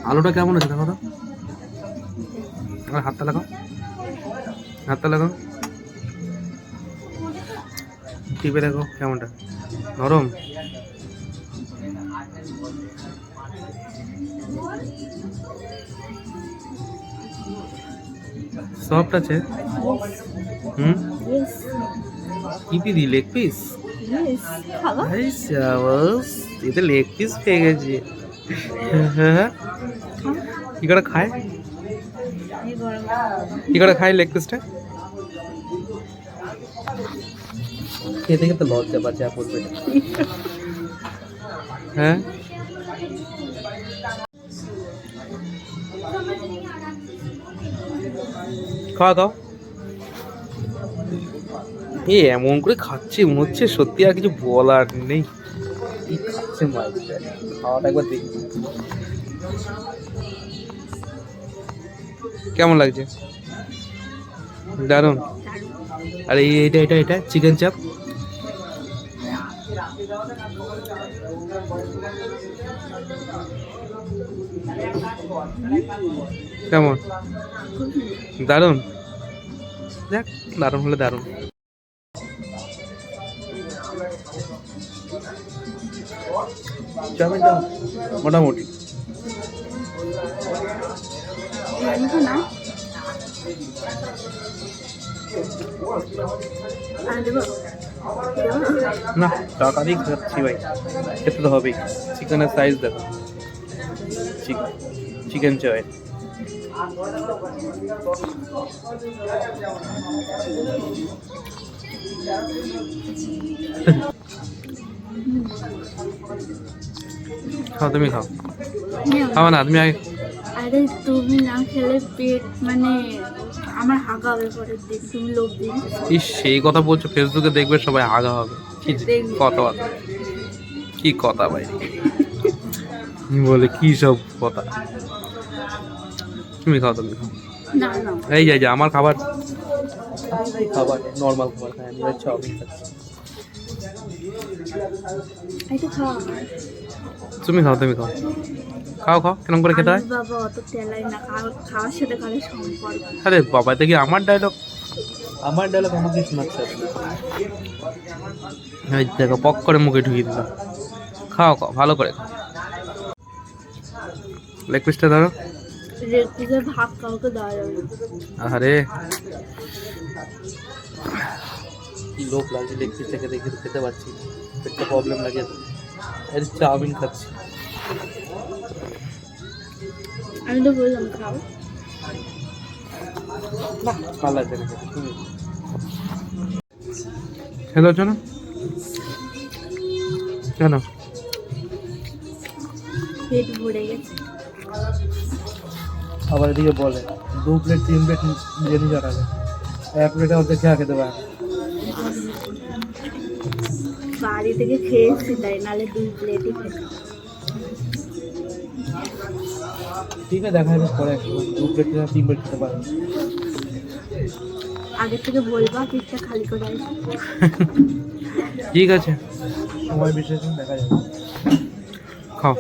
আলুটা কেমন আছে দেখো তো, হাতটা লাগাও, হাতটা লাগাও, টিপে দেখো কেমনটা, নরম? সফট আছে। কি পিস, লেগ পিস? এটা লেগ পিস পেয়ে গেছি। কি করে খায়, কি করে খায় লেগ পিসটা? খেতে খেতে লজ্জা পাচ্ছে পড়বে। হ্যাঁ, খাওয়া দাও। এ এমন করে খাচ্ছে মনে হচ্ছে সত্যি আর কিছু বলার নেই। কি খাচ্ছে মাছটা, খাওয়াটা একবার দেখি কেমন লাগছে। দারুন। আর এইটা এটা এটা চিকেন চাপ কেমন? দারুন। দেখ, দারুন হলে দারুন। চাউমিনটা মোটামুটি। না, টাকা দিয়ে খাচ্ছি ভাই, খেতে তো হবেই। চিকেনের সাইজ দেখো, চিকেন চাই। খাও, তুমি খাও। খাও না তুমি আগে। আরে তুমি না খেলে পেট মানে আমার হাগা হবে পরের দিন, তুমি লোভ দিন। ইস, সেই কথা বলছো, ফেসবুকে দেখবে সবাই হাগা হবে। কি কথা, কি কথা ভাই বলে, কি সব কথা। তুমি খাও, তুমি খাও। না না, এই যে আমার খাবার, খাবার নর্মাল খাবার খাই আমি, চাউমিন খাচ্ছি। একটু খাও। তুমি খাও, তুমি খাও, খাও খাও। কেমন করে খেতে হয়? বাবা অত তেলাই না, খাওয়ার সাথে খালে সম্পর্ক। আরে বাবা, দেখি আমার ডায়লগ, আমার ডায়লগ আমাকে শোনাচ্ছে। দেখো, পক করে মুখে ঢুকিয়ে দিলাম। খাও খাও, ভালো করে খাও। লেগ পিসটা ধরো। লেগ পিসের ভাগ কাউকে দেওয়া যাবে না। আরে কি লোভ লাগছে লেগ পিসটাকে দেখে, খেতে পারছি, একটা প্রবলেম লাগে। আরে চাউমিন খাচ্ছি। আমি তো বললাম খাও। না, ভালো লাগছে না। তুমি খেতে হচ্ছে না কেন? পেট ভরে গেছে। আবার এদিকে বলে 2 প্লেট 3 প্লেট নিজে নিজে আটাবে, 1 প্লেটে অর্ধেক খেতে পারে। বাড়ি থেকে খেয়েছি তাই, নাহলে 2 প্লেটই খেতে। ঠিক আছে, দেখা যাবে পরে 2 প্লেট 3 প্লেট খেতে পারে। আগে থেকে বলবা পেটটা খালি করে আসবে। ঠিক আছে, সময় বিশেষ দেখা যাবে। খাও।